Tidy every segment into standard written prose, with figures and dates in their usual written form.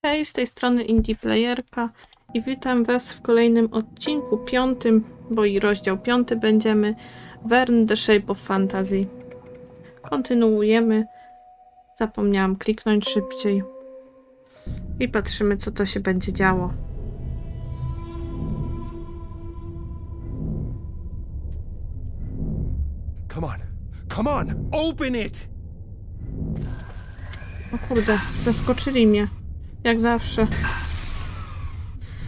Hej, z tej strony Indie Playerka i witam Was w kolejnym odcinku, 5, bo i rozdział 5 będziemy, Verne, The Shape of Fantasy. Kontynuujemy. Zapomniałam kliknąć szybciej. I patrzymy, co to się będzie działo. Come on, open it! O kurde, zaskoczyli mnie. Jak zawsze.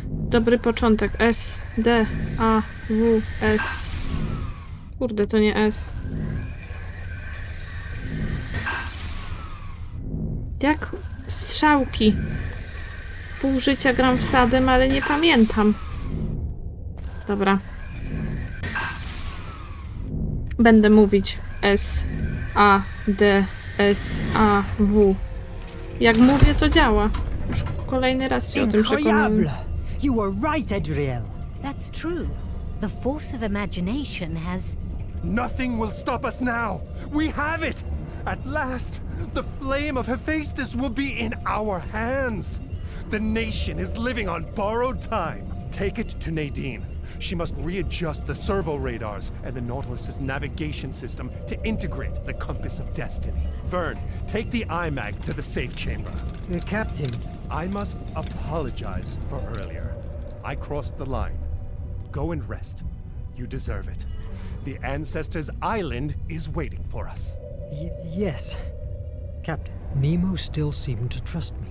Dobry początek. S, D, A, W, S. Kurde, to nie S. Jak strzałki. Pół życia gram wsadem, ale nie pamiętam. Dobra. Będę mówić S, A, D, S, A, W. Jak mówię, to działa. Już kolejny raz się o tym przekonałem. You were right, Adriel. That's true. The force of imagination has... Nothing will stop us now! We have it! At last, the flame of Hephaestus will be in our hands! The nation is living on borrowed time! Take it to Nadine. She must readjust the servo radars and the Nautilus's navigation system to integrate the compass of destiny. Verne, take the IMAG to the safe chamber. Captain, I must apologize for earlier. I crossed the line. Go and rest. You deserve it. The Ancestors' Island is waiting for us. yes. Captain, Nemo still seemed to trust me.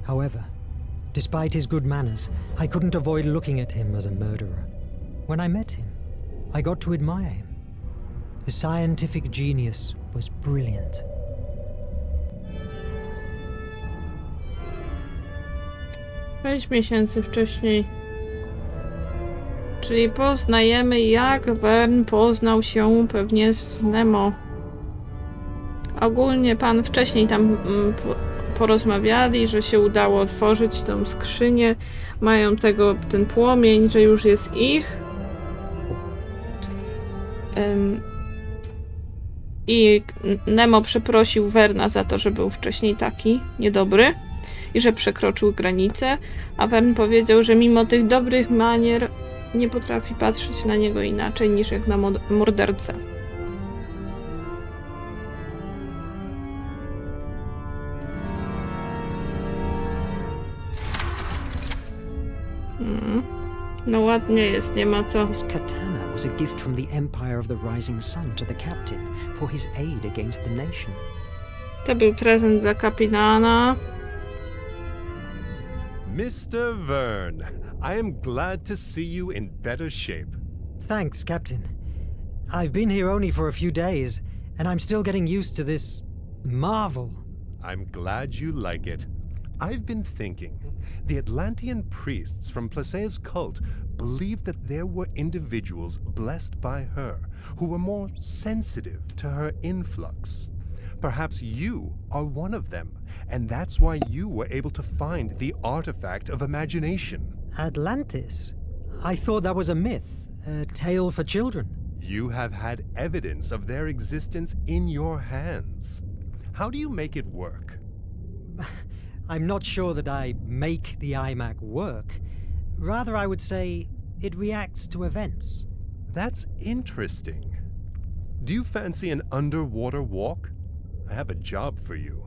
However, despite his good manners, I couldn't avoid looking at him as a murderer. When I met him, I got to admire him. His scientific genius was brilliant. 6 miesięcy wcześniej. Czyli poznajemy, jak Verne poznał się pewnie z Nemo. Ogólnie pan wcześniej tam porozmawiali, że się udało otworzyć tą skrzynię. Mają ten płomień, że już jest ich. I Nemo przeprosił Verna za to, że był wcześniej taki niedobry i że przekroczył granicę, a Verne powiedział, że mimo tych dobrych manier nie potrafi patrzeć na niego inaczej niż jak na mordercę. No ładnie jest, nie ma co. This katana was a gift from the Empire of the Rising Sun to the captain for his aid against the nation. To był prezent dla kapitana. Mr. Verne, I am glad to see you in better shape. Thanks, Captain. I've been here only for a few days, and I'm still getting used to this marvel. I'm glad you like it. I've been thinking. The Atlantean priests from Placea's cult believed that there were individuals blessed by her who were more sensitive to her influx. Perhaps you are one of them, and that's why you were able to find the artifact of imagination. Atlantis? I thought that was a myth, a tale for children. You have had evidence of their existence in your hands. How do you make it work? I'm not sure that I make the iMac work. Rather, I would say it reacts to events. That's interesting. Do you fancy an underwater walk? I have a job for you.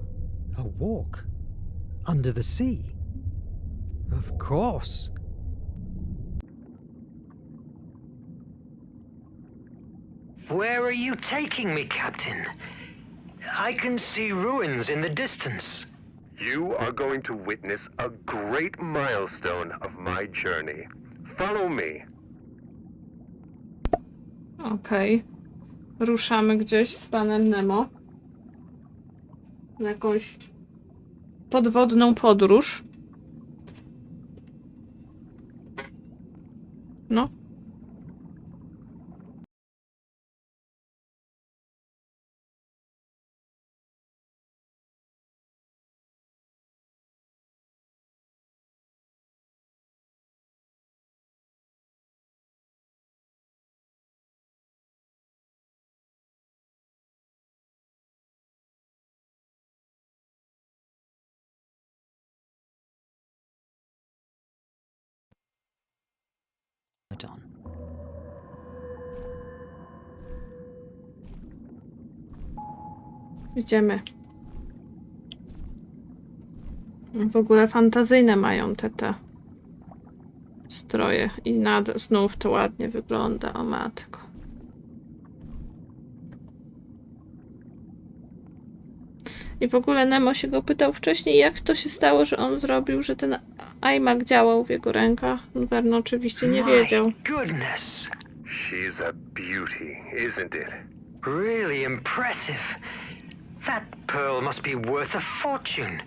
A walk? Under the sea? Of course. Where are you taking me, Captain? I can see ruins in the distance. You are going to witness a great milestone of my journey. Follow me. Okej. Ruszamy gdzieś z panem Nemo. Na jakąś podwodną podróż. No. Idziemy. W ogóle fantazyjne mają te stroje. I znów to ładnie wygląda, o matko. I w ogóle Nemo się go pytał wcześniej, jak to się stało, że on zrobił, że ten iMac działał w jego rękach. Verne oczywiście nie wiedział. My goodness. She's a beauty, isn't it? Really impressive. That pearl must be worth a fortune.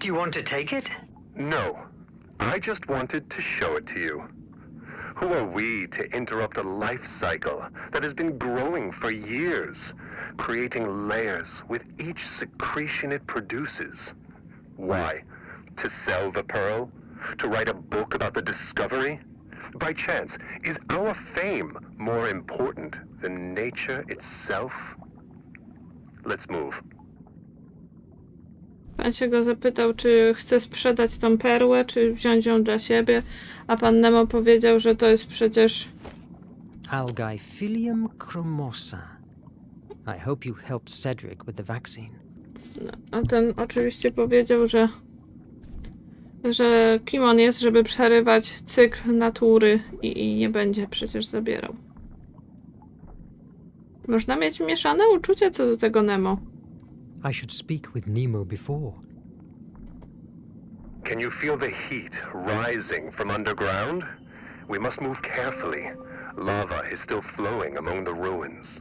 Do you want to take it? No. I just wanted to show it to you. Who are we to interrupt a life cycle that has been growing for years, creating layers with each secretion it produces? Why? To sell the pearl? To write a book about the discovery? By chance, is our fame more important than nature itself? Let's move. Pan się go zapytał, czy chce sprzedać tą perłę, czy wziąć ją dla siebie, a pan Nemo powiedział, że to jest przecież... Algae chromosa. I hope you helped Cedric with the vaccine. A ten oczywiście powiedział, że kim on jest, żeby przerywać cykl natury i nie będzie przecież zabierał. Można mieć mieszane uczucia co do tego Nemo. I should speak with Nemo before. Can you feel the heat rising from underground? We must move carefully. Lava is still flowing among the ruins.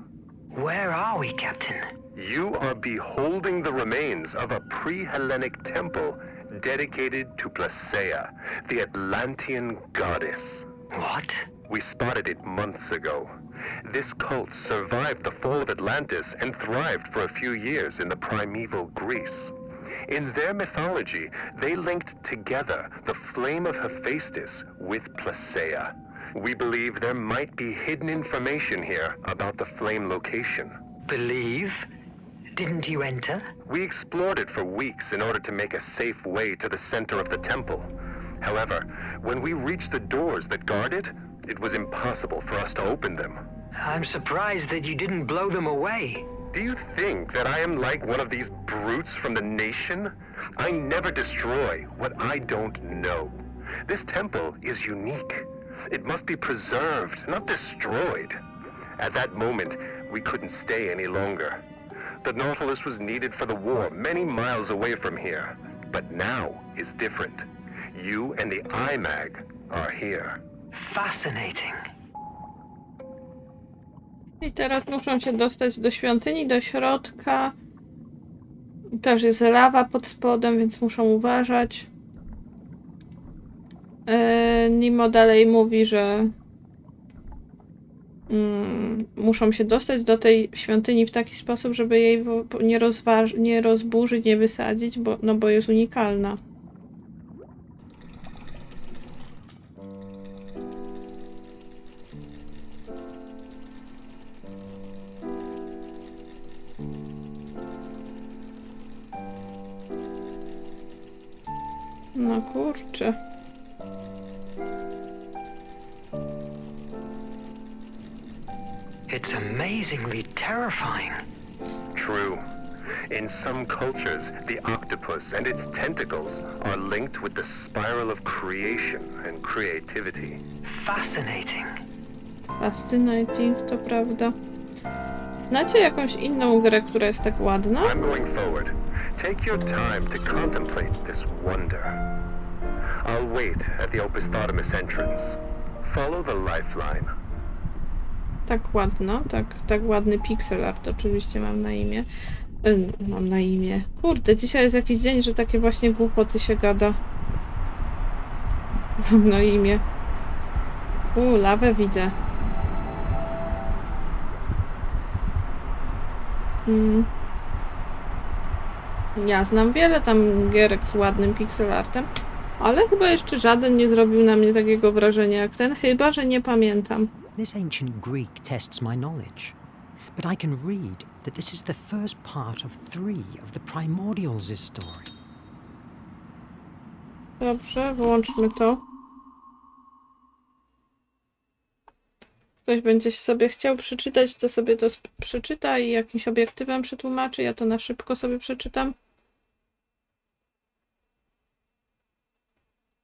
Where are we, Captain? You are beholding the remains of a pre-Hellenic temple dedicated to Placaea, the Atlantean goddess. What? We spotted it months ago. This cult survived the fall of Atlantis and thrived for a few years in the primeval Greece. In their mythology, they linked together the flame of Hephaestus with Placaea. We believe there might be hidden information here about the flame location. Believe? Didn't you enter? We explored it for weeks in order to make a safe way to the center of the temple. However, when we reached the doors that guard it, it was impossible for us to open them. I'm surprised that you didn't blow them away. Do you think that I am like one of these brutes from the nation? I never destroy what I don't know. This temple is unique. It must be preserved, not destroyed. At that moment, we couldn't stay any longer. The Nautilus was needed for the war many miles away from here. But now is different. You and the iMag are here. Fascinating. I teraz muszą się dostać do świątyni, do środka. Też jest lawa pod spodem, więc muszą uważać. Nemo dalej mówi, że muszą się dostać do tej świątyni w taki sposób, żeby jej nie rozburzyć, nie wysadzić, bo jest unikalna. No kurczę. It's amazingly terrifying. True. In some cultures, the octopus and its tentacles are linked with the spiral of creation and creativity. Fascinating. Fascinating, to prawda. Znacie jakąś inną grę, która jest tak ładna? I'm going forward. Take your time to contemplate this wonder. I'll wait at the Opisthotomus entrance. Follow the lifeline. Tak ładna, tak ładny pixel art oczywiście mam na imię. Mam na imię. Kurde, dzisiaj jest jakiś dzień, że takie właśnie głupoty się gada. Mam na imię. Lawę widzę. Ja znam wiele tam gierek z ładnym pixelartem, ale chyba jeszcze żaden nie zrobił na mnie takiego wrażenia jak ten, chyba że nie pamiętam. This ancient Greek tests my knowledge, but I can read that this is the first part of 3 of the Primordials' story. Dobrze, wyłączmy to. Ktoś będzie sobie chciał przeczytać, to sobie to przeczyta i jakimś obiektywem przetłumaczy. Ja to na szybko sobie przeczytam.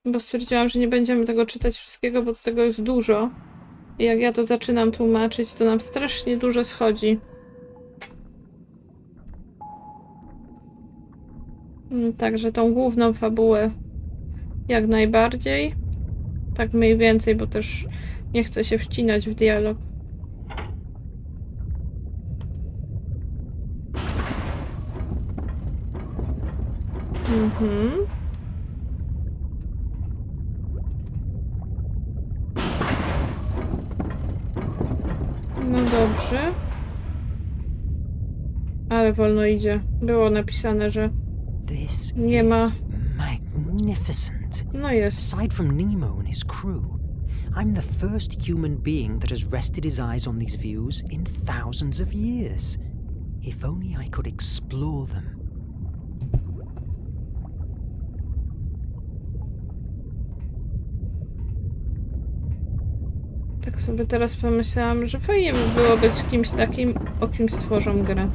Bo stwierdziłam, że nie będziemy tego czytać wszystkiego, bo tego jest dużo. I jak ja to zaczynam tłumaczyć, to nam strasznie dużo schodzi. Także tą główną fabułę jak najbardziej. Tak mniej więcej, bo też nie chcę się wcinać w dialog. No dobrze. Ale wolno idzie. Było napisane, że This nie ma. is magnificent. No jest. Aside from Nemo and his crew, I'm the first human being that has rested his eyes on these views in thousands of years. If only I could explore them. Tak sobie teraz pomyślałam, że fajnie by było być kimś takim, o kim stworzą grę.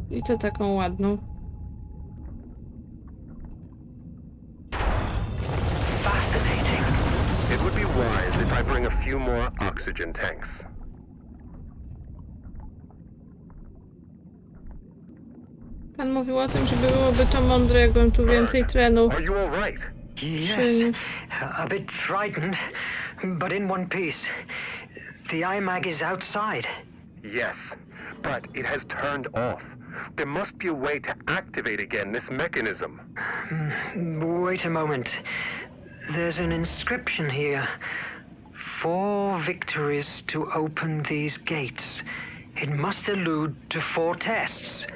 I to taką ładną. Fascinating. It would be wise if I bring a few more oxygen tanks. Pan mówił o tym, że byłoby to mądre, jakbym tu więcej trenu. Are you all right? Yes, a bit frightened, but in one piece. The iMag is outside. Yes, but it has turned off. There must be a way to activate again this mechanism. Wait a moment. There's an inscription here. 4 victories to open these gates. It must allude to 4 tests.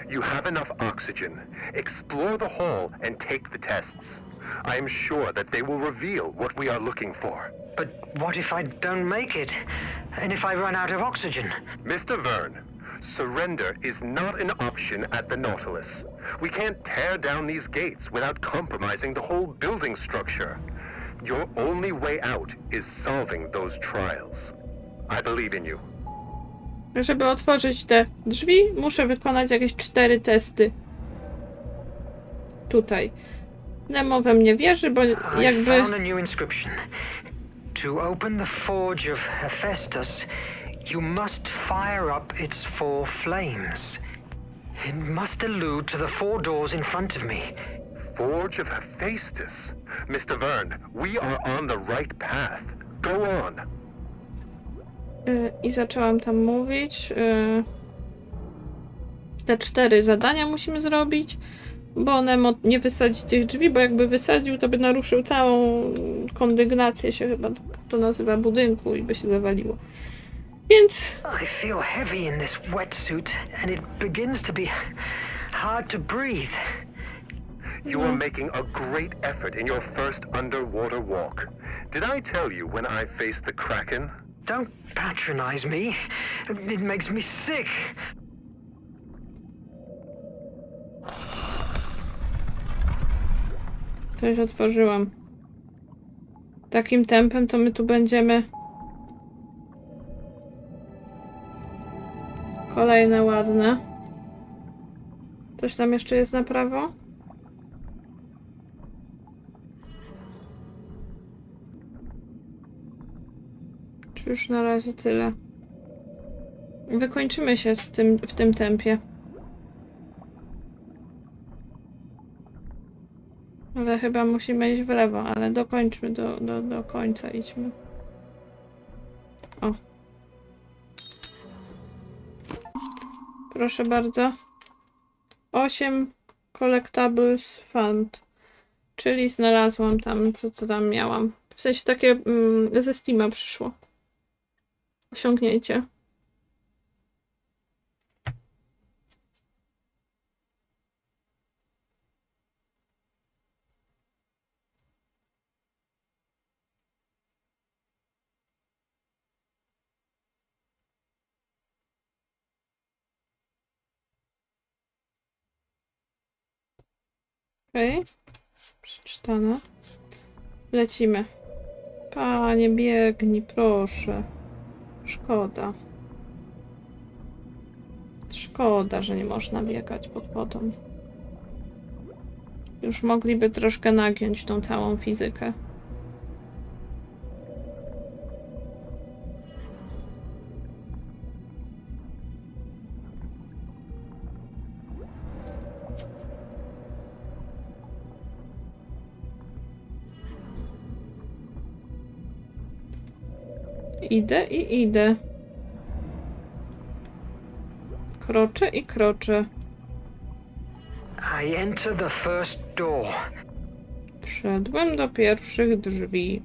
You have enough oxygen. Explore the hall and take the tests. I am sure that they will reveal what we are looking for. But what if I don't make it? And if I run out of oxygen? Mr. Verne, surrender is not an option at the Nautilus. We can't tear down these gates without compromising the whole building structure. Your only way out is solving those trials. I believe in you. Żeby otworzyć te drzwi, muszę wykonać jakieś 4 testy. Tutaj. Nemo we mnie wierzy, bo I jakby... found a new inscription. To open the forge of Hephaestus, you must fire up its 4 flames. It must allude to the 4 doors in front of me. Forge of Hephaestus. Mr. Verne, we are on the right path. Go on. I zaczęłam tam mówić. Te 4 zadania musimy zrobić, bo Nemo nie wysadzi tych drzwi, bo jakby wysadził, to by naruszył całą kondygnację się chyba to nazywa budynku i by się zawaliło. Więc I feel heavy in this wetsuit, and it begins to be hard to breathe. You are making a great effort in your first underwater walk. Did I tell you when I faced the Kraken? Don't patronize me. It makes me sick. coś otworzyłam. Takim tempem to my tu będziemy. Kolejne ładne. Coś tam jeszcze jest na prawo? Czy już na razie tyle? Wykończymy się z tym, w tym tempie. Ale chyba musimy iść w lewo, ale dokończmy, do końca idźmy. O. Proszę bardzo. 8 collectables found. Czyli znalazłam tam, co tam miałam. W sensie takie ze Steama przyszło. Osiągnięcie. Okej. Przeczytane. Lecimy. Panie, biegnij, proszę. Szkoda. Szkoda, że nie można biegać pod wodą. Już mogliby troszkę nagiąć tą całą fizykę. Idę i idę. Kroczę i kroczę. I enter the first door. Wszedłem do pierwszych drzwi.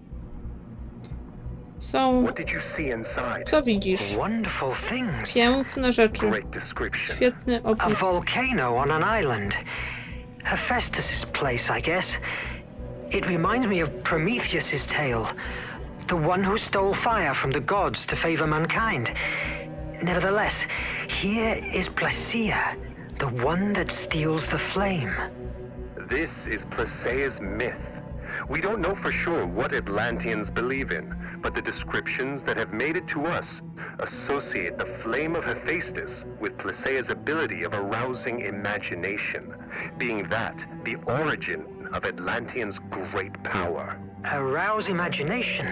Są... What did you see inside? Co widzisz? Wonderful things. Piękne rzeczy. Great description. Świetny A opis. volcano on an island. Hephaestus's place, I guess. It reminds me of Prometheus's tale. The one who stole fire from the gods to favor mankind. Nevertheless, here is Placia, the one that steals the flame. This is Placea's myth. We don't know for sure what Atlanteans believe in, but the descriptions that have made it to us associate the flame of Hephaestus with Placea's ability of arousing imagination, being that the origin of Atlanteans' great power. Arouse imagination?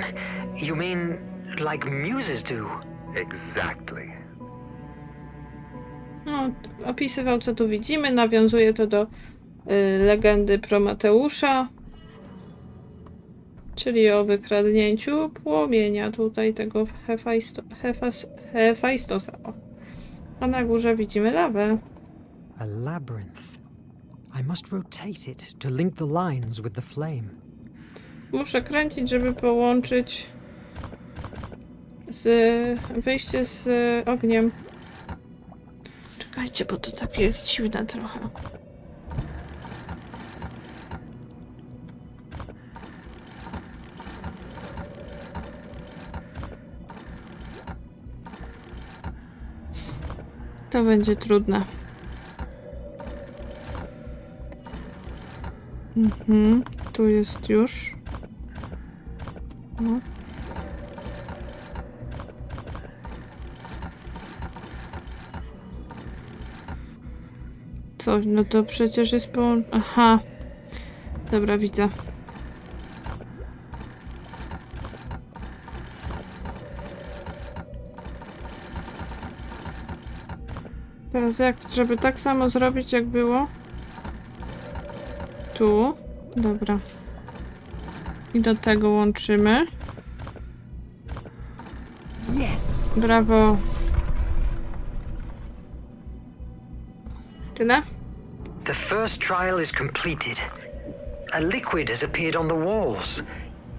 You mean like muses do? Exactly. No, opisywał, co tu widzimy. Nawiązuje to do legendy Prometeusza, czyli o wykradnięciu płomienia tutaj tego Hefajstosa. A na górze widzimy lawę. A labyrinth. I must rotate it to link the lines with the flame. Muszę kręcić, żeby połączyć z wyjście z ogniem. Czekajcie, bo to takie jest dziwne trochę. To będzie trudne. Tu jest już. No. Co? No to przecież jest Aha. Dobra, widzę. Teraz jak, żeby tak samo zrobić, jak było? Tu. Dobra. I do tego łączymy. Yes! Brawo. Tyle? The first trial is completed. A liquid has appeared on the walls.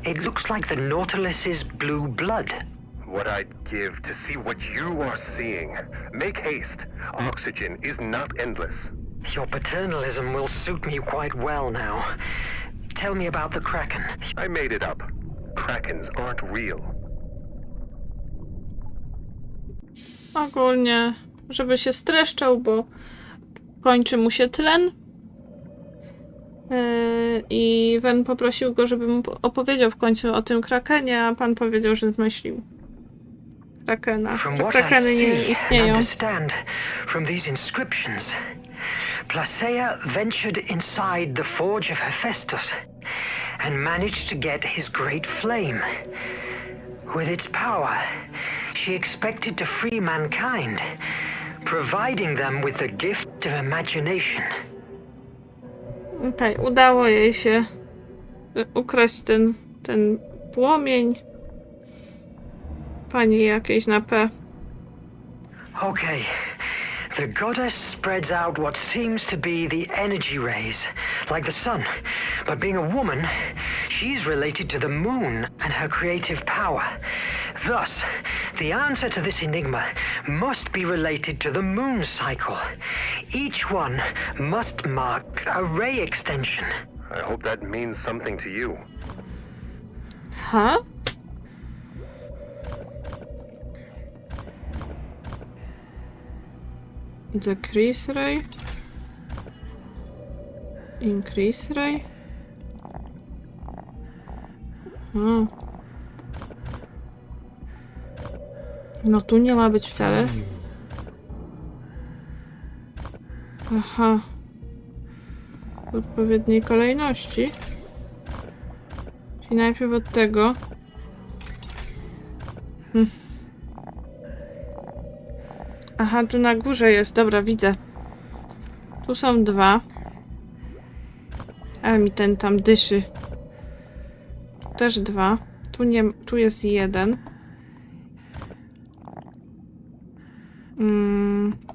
It looks like the Nautilus's blue blood. What I'd give to see what you are seeing. Make haste. Oxygen is not endless. Your paternalism will suit me quite well now. Tell me about the Kraken. I made it up. Krakens aren't real. Ogólnie, żeby się streszczał, bo kończy mu się tlen. I Verne poprosił go, żeby mu opowiedział w końcu o tym Krakenie, a pan powiedział, że zmyślił Krakena. From Że what I Krakeny nie see and istnieją. understand from these inscriptions, Placea ventured inside the forge of Hephaestus and managed to get his great flame. With its power, she expected to free mankind, providing them with the gift of imagination. Okej, udało jej się ukraść ten płomień. Pani jakiejś na P. Okay. The goddess spreads out what seems to be the energy rays, like the sun. But being a woman, she's related to the moon and her creative power. Thus, the answer to this enigma must be related to the moon cycle. Each one must mark a ray extension. I hope that means something to you. Ha? Decrease ray. Increase ray. No tu nie ma być wcale. Aha. W odpowiedniej kolejności. Czyli najpierw od tego. Aha, tu na górze jest. Dobra, widzę. Tu są 2. Ale mi ten tam dyszy. Tu też 2. Tu jest 1.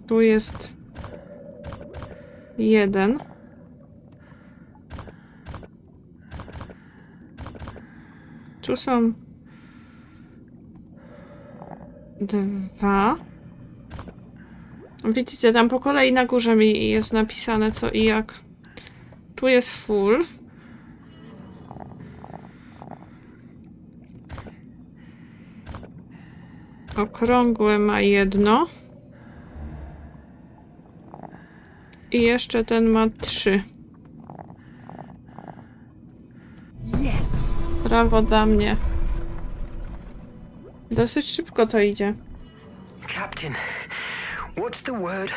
Tu jest 1. Tu są 2. Widzicie, tam po kolei na górze mi jest napisane co i jak. Tu jest full. Okrągłe ma 1. I jeszcze ten ma 3. Yes! Brawo dla mnie. Dosyć szybko to idzie. Captain, what's the word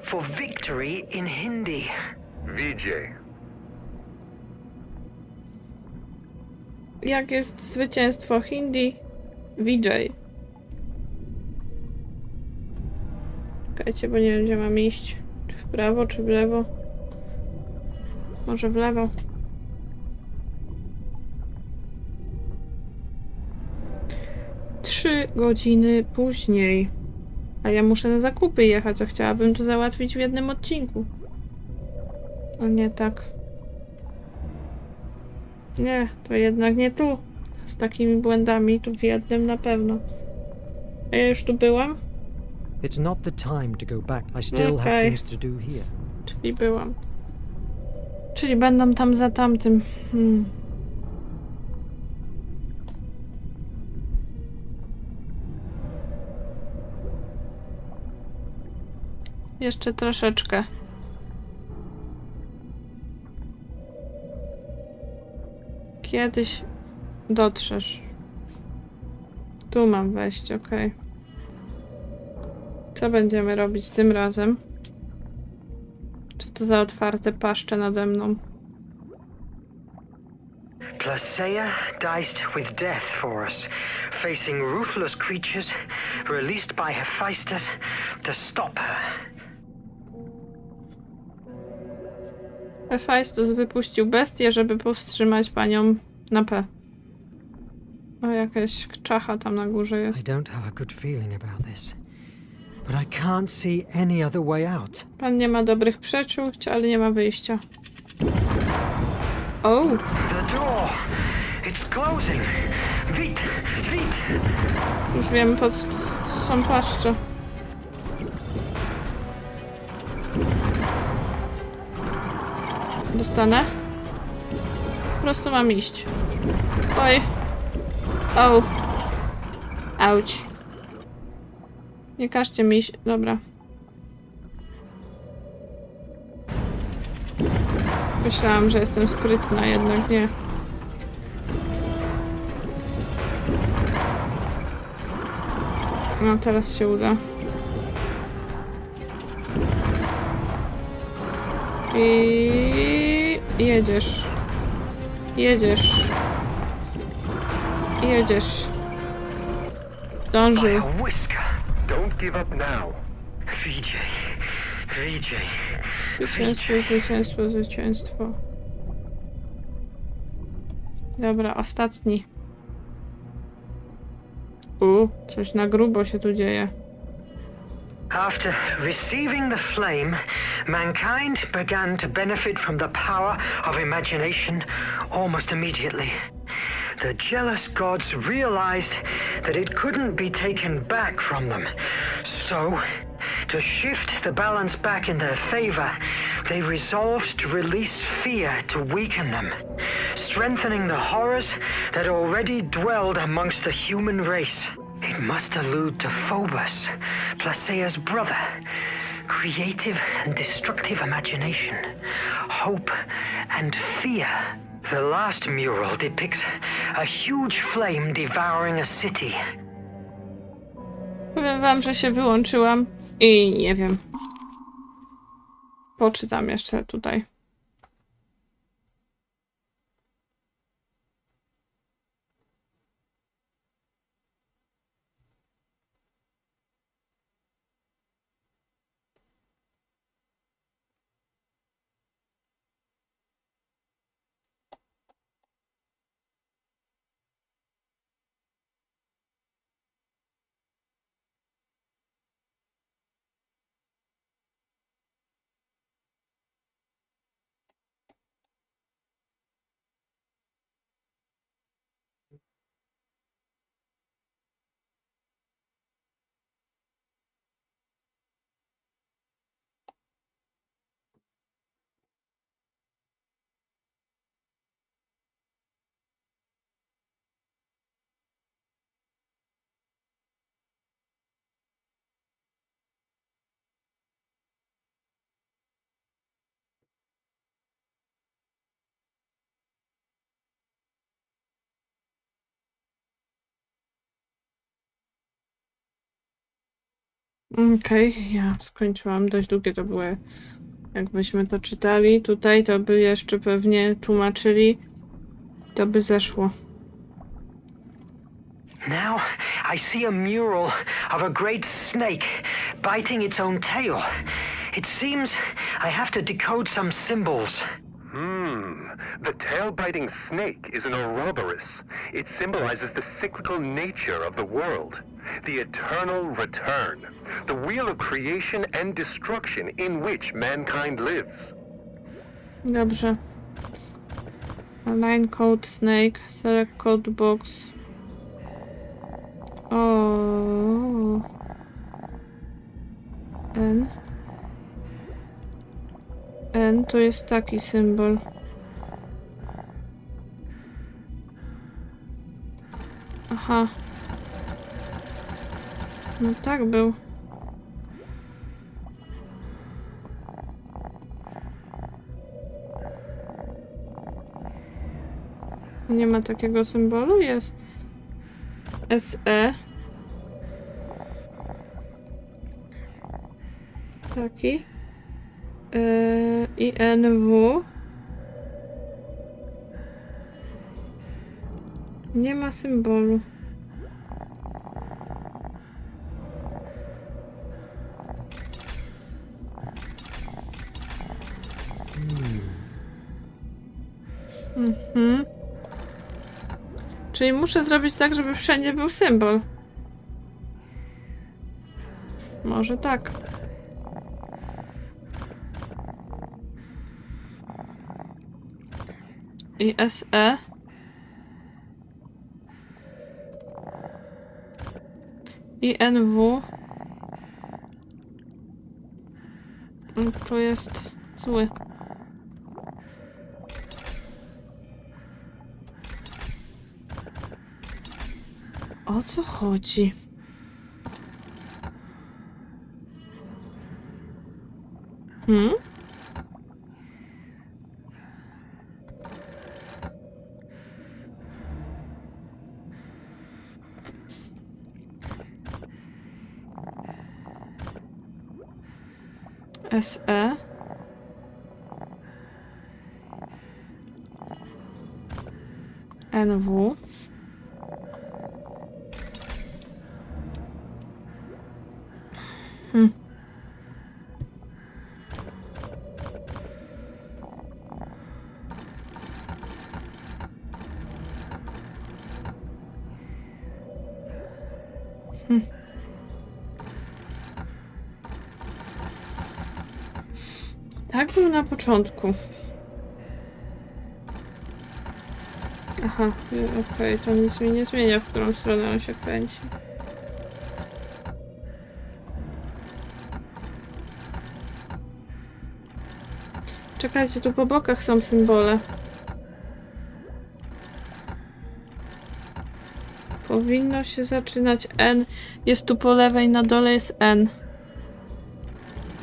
for victory in Hindi? Vijay. Jak jest zwycięstwo Hindi? Vijay. Czekajcie, bo nie wiem, gdzie mam iść. Czy w prawo, czy w lewo? Może w lewo. Trzy godziny później. A ja muszę na zakupy jechać, a chciałabym to załatwić w jednym odcinku. O nie, tak. Nie, to jednak nie tu. Z takimi błędami tu w jednym na pewno. A ja już tu byłam? It's not the time to go back. I still have Okay. things to do here. Czyli byłam. Czyli będą tam za tamtym. Jeszcze troszeczkę. Kiedyś dotrzesz. Tu mam wejść, okej. Co będziemy robić tym razem? Co to za otwarte paszcze nade mną? Placeia diced with death for us, facing ruthless creatures released by Hephaestus to stop her. Hefajstos wypuścił bestię, żeby powstrzymać panią na P. O, jakaś czacha tam na górze I jest. don't have a good feeling about this. But I can't see any other way out. Pan nie ma dobrych przeczuć, ale nie ma wyjścia. O! The door! It's closing! Vite! Vite! Już wiem, po co są paszcze. Dostanę? Po prostu mam iść. Oj. O. Auć. Nie każcie mi iść. Dobra. Myślałam, że jestem sprytna, jednak nie. No, teraz się uda. I jedziesz. Jedziesz. Jedziesz. By Dążył. a whisker! Don't give up now. Vijay! Vijay! Zwycięstwo, zwycięstwo, zwycięstwo. Dobra, ostatni. Coś na grubo się tu dzieje. After receiving the flame, mankind began to benefit from the power of imagination almost immediately. The jealous gods realized that it couldn't be taken back from them. So, to shift the balance back in their favor, they resolved to release fear to weaken them, strengthening the horrors that already dwelled amongst the human race. It must allude to Phobos, Placeia's brother. Creative and destructive imagination, hope and fear. The last mural depicts a huge flame devouring a city. Powiem wam, że się wyłączyłam i nie wiem. Poczytam jeszcze tutaj. Okej, ja skończyłam. Dość długie to było. Jakbyśmy to czytali tutaj, to by jeszcze pewnie tłumaczyli. To by zeszło. Now I see a mural of a great snake biting its own tail. It seems I have to decode some symbols. The tail-biting snake is an Ouroboros. It symbolizes the cyclical nature of the world, the eternal return, the wheel of creation and destruction in which mankind lives. Dobrze. Align code snake, select code box. O. N. N to jest taki symbol. Aha. No tak był. Nie ma takiego symbolu? Jest. SE. Taki. I NW. Nie ma symbolu. Czyli muszę zrobić tak, żeby wszędzie był symbol. Może tak. I SE. I NW. To jest zły. O co chodzi? SE. NW. Tak był na początku. Aha, okej, to nic mi nie zmienia, w którą stronę on się kręci. Czekajcie, tu po bokach są symbole. Powinno się zaczynać N. Jest tu po lewej, na dole jest N.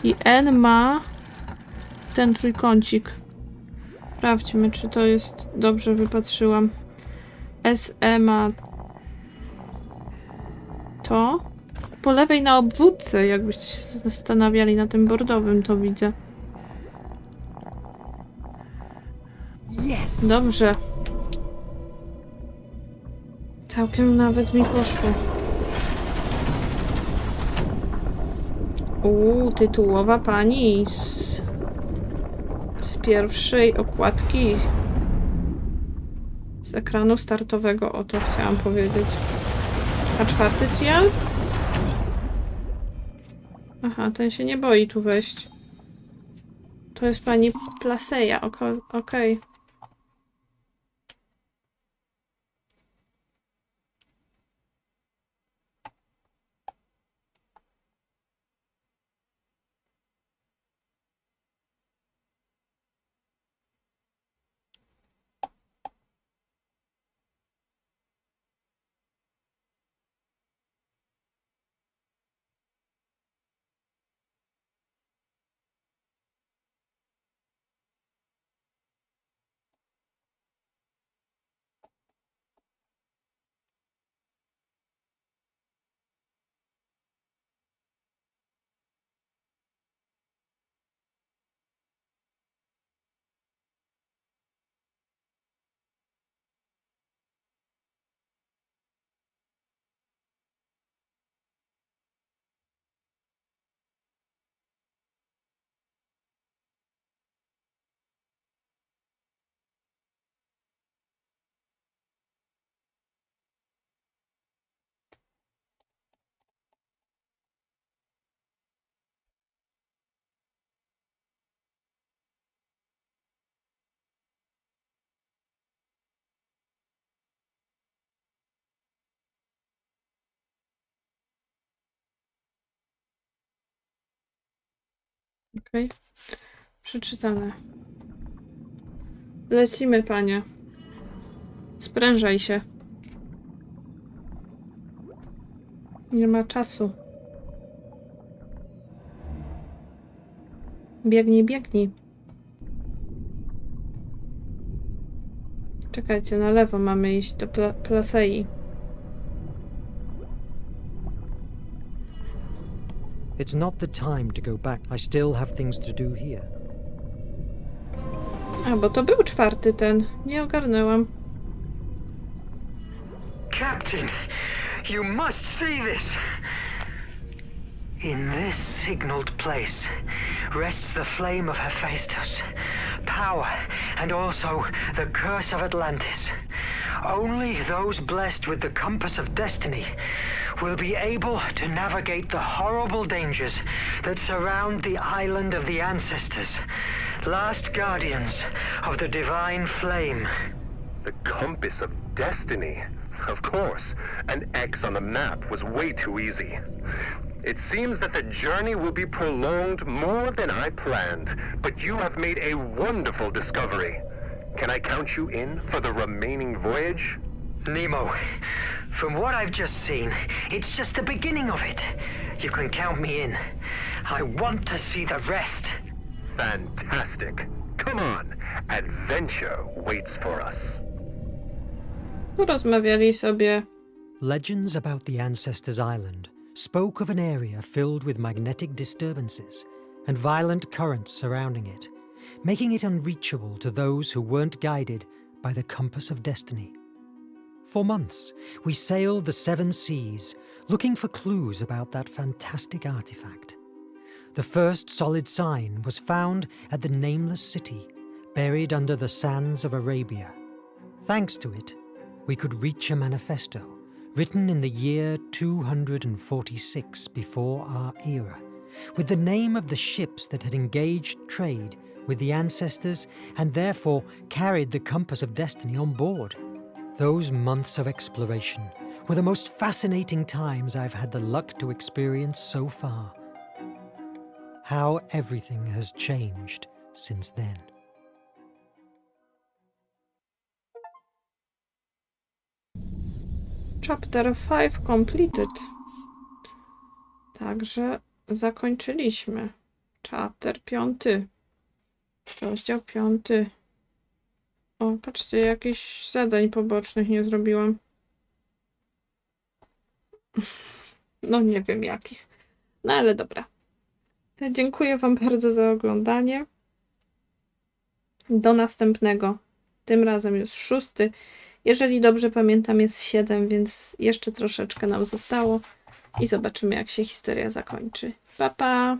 I N ma ten trójkącik. Sprawdźmy, czy to jest... Dobrze wypatrzyłam. SE ma to. po lewej na obwódce, jakbyście się zastanawiali na tym bordowym, to widzę. Yes! Dobrze. Całkiem nawet mi poszło. Tytułowa pani z pierwszej okładki z ekranu startowego, o to chciałam powiedzieć. A 4. cel? Aha, ten się nie boi tu wejść. To jest pani Plaseja, okej. Okej. Przeczytane. Lecimy, panie. Sprężaj się. Nie ma czasu. Biegnij, biegnij. Czekajcie, na lewo mamy iść do Plasei. It's not the time to go back. I still have things to do here. A, bo to był 4. ten. Nie ogarnęłam. Captain, you must see this. In this signaled place rests the flame of Hephaestus, power, and also the curse of Atlantis. Only those blessed with the compass of destiny will be able to navigate the horrible dangers that surround the island of the ancestors, last guardians of the divine flame. The compass of destiny? Of course. An X on the map was way too easy. It seems that the journey will be prolonged more than I planned, but you have made a wonderful discovery. Can I count you in for the remaining voyage? Nemo, from what I've just seen, it's just the beginning of it. You can count me in. I want to see the rest. Fantastic. Come on. Adventure waits for us. Porozmawiali sobie. Legends about the Ancestors' Island spoke of an area filled with magnetic disturbances and violent currents surrounding it, making it unreachable to those who weren't guided by the compass of destiny. For months, we sailed the 7 seas, looking for clues about that fantastic artifact. The first solid sign was found at the nameless city, buried under the sands of Arabia. Thanks to it, we could reach a manifesto, written in the year 246 before our era, with the name of the ships that had engaged trade with the ancestors and therefore carried the compass of destiny on board. Those months of exploration were the most fascinating times I've had the luck to experience so far. How everything has changed since then. Chapter 5 completed. Także zakończyliśmy. Chapter 5. Rozdział 5. O, patrzcie, jakichś zadań pobocznych nie zrobiłam. no nie wiem jakich. No ale dobra. Dziękuję wam bardzo za oglądanie. Do następnego. Tym razem już 6. Jeżeli dobrze pamiętam, jest 7, więc jeszcze troszeczkę nam zostało. I zobaczymy, jak się historia zakończy. Pa, pa!